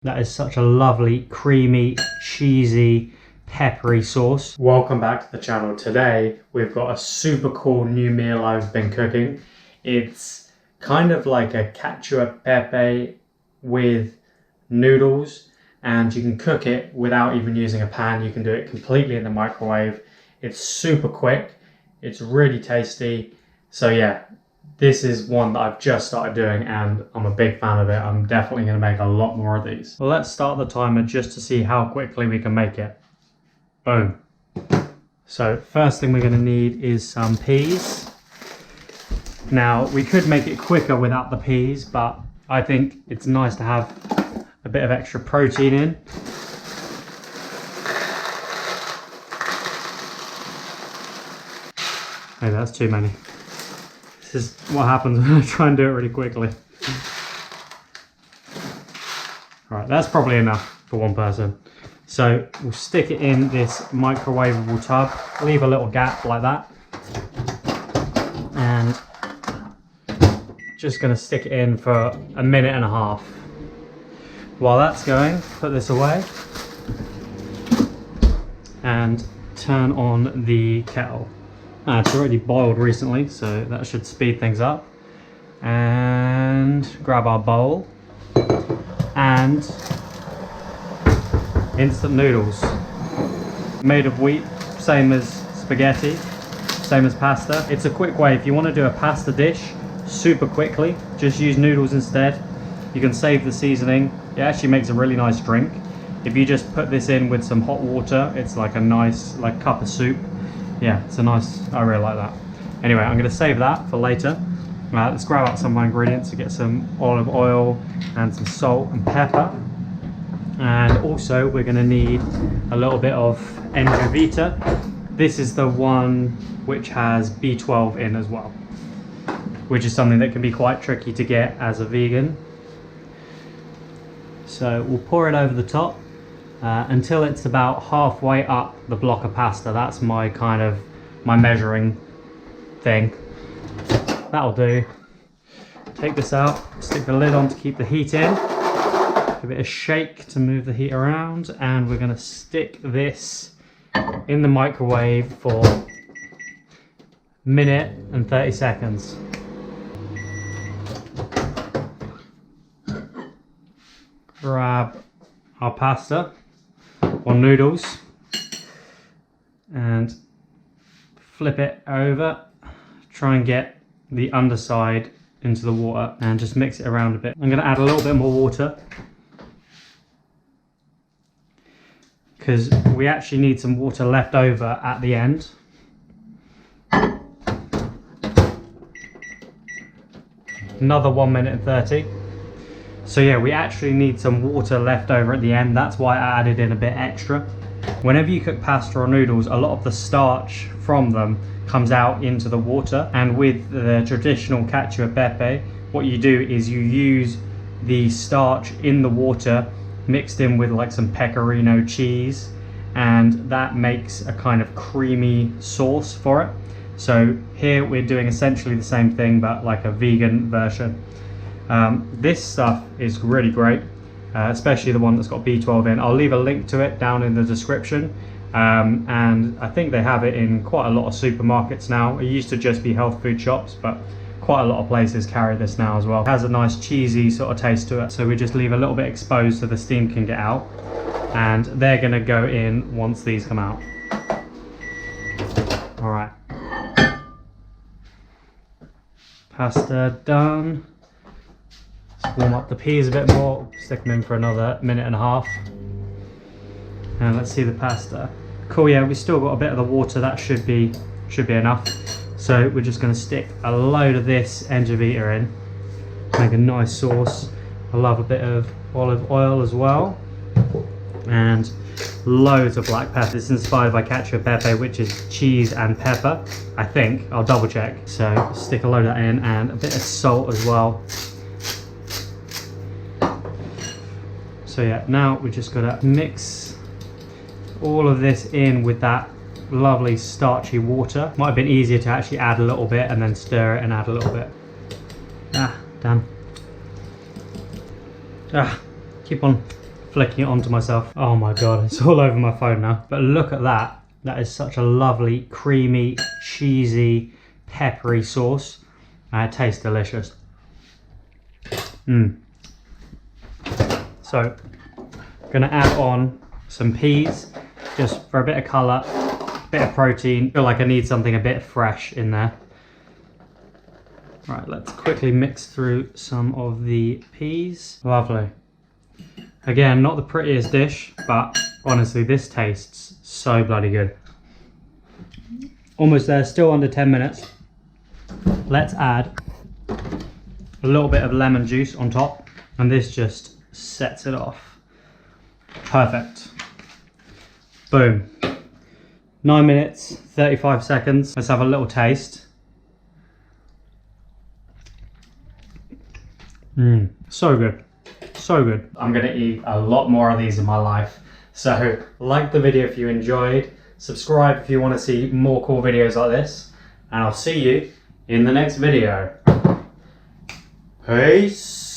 That is such a lovely, creamy, cheesy, peppery sauce. Welcome back to the channel. Today we've got a super cool new meal I've been cooking. It's kind of like a cacio pepe with noodles, and you can cook it without even using a pan. You can do it completely in the microwave. It's super quick, it's really tasty. So yeah, this is one that I've just started doing and I'm a big fan of it. I'm definitely going to make a lot more of these. Well, let's start the timer just to see how quickly we can make it. Boom. So first thing we're going to need is some peas. Now we could make it quicker without the peas, but I think it's nice to have a bit of extra protein in. Hey, that's too many. This is what happens when I try and do it really quickly. Right, that's probably enough for one person. So we'll stick it in this microwavable tub, leave a little gap like that, and just gonna stick it in for a minute and a half. While that's going, put this away and turn on the kettle. It's already boiled recently, so that should speed things up. And grab our bowl and instant noodles. Made of wheat, same as spaghetti, same as pasta. It's a quick way. If you want to do a pasta dish super quickly, just use noodles instead. You can save the seasoning. It actually makes a really nice drink. If you just put this in with some hot water, it's like a nice cup of soup. Yeah, it's a nice, I really like that. Anyway, I'm going to save that for later. Let's grab out some of my ingredients to get some olive oil and some salt and pepper. And also we're going to need a little bit of Vita. This is the one which has B12 in as well, which is something that can be quite tricky to get as a vegan. So we'll pour it over the top. Until it's about halfway up the block of pasta. That's my my measuring thing. That'll do. Take this out, stick the lid on to keep the heat in, give it a shake to move the heat around, and we're going to stick this in the microwave for a minute and 30 seconds. Grab our pasta or noodles and flip it over. Try and get the underside into the water and just mix it around a bit. I'm going to add a little bit more water because we actually need some water left over at the end. Another 1 minute and 30. So yeah, we actually need some water left over at the end. That's why I added in a bit extra. Whenever you cook pasta or noodles, a lot of the starch from them comes out into the water. And with the traditional cacio pepe, what you do is you use the starch in the water mixed in with like some pecorino cheese, and that makes a kind of creamy sauce for it. So here we're doing essentially the same thing, but like a vegan version. This stuff is really great, especially the one that's got B12 in. I'll leave a link to it down in the description, and I think they have it in quite a lot of supermarkets now. It used to just be health food shops, but quite a lot of places carry this now as well. It has a nice cheesy sort of taste to it, so we just leave a little bit exposed so the steam can get out, and they're going to go in once these come out. Alright, pasta done. Let's warm up the peas a bit more, stick them in for another minute and a half. And let's see the pasta. Cool, yeah, we've still got a bit of the water, that should be enough. So we're just going to stick a load of this Vita in, make a nice sauce. I love a bit of olive oil as well. And loads of black pepper. It's inspired by cacio pepe, which is cheese and pepper, I think. I'll double check. So stick a load of that in, and a bit of salt as well. So yeah, now we just got to mix all of this in with that lovely starchy water. Might have been easier to actually add a little bit and then stir it and add a little bit. Done. Keep on flicking it onto myself. Oh my god, it's all over my phone now. But look at that. That is such a lovely, creamy, cheesy, peppery sauce. And it tastes delicious. So, gonna add on some peas, just for a bit of colour, a bit of protein. I feel like I need something a bit fresh in there. Right, let's quickly mix through some of the peas. Lovely. Again, not the prettiest dish, but honestly, this tastes so bloody good. Almost there, still under 10 minutes. Let's add a little bit of lemon juice on top, and this just sets it off. Perfect. Boom. 9 minutes, 35 seconds. Let's have a little taste. So good. So good. I'm gonna eat a lot more of these in my life. So like the video if you enjoyed, subscribe if you want to see more cool videos like this, and I'll see you in the next video. Peace.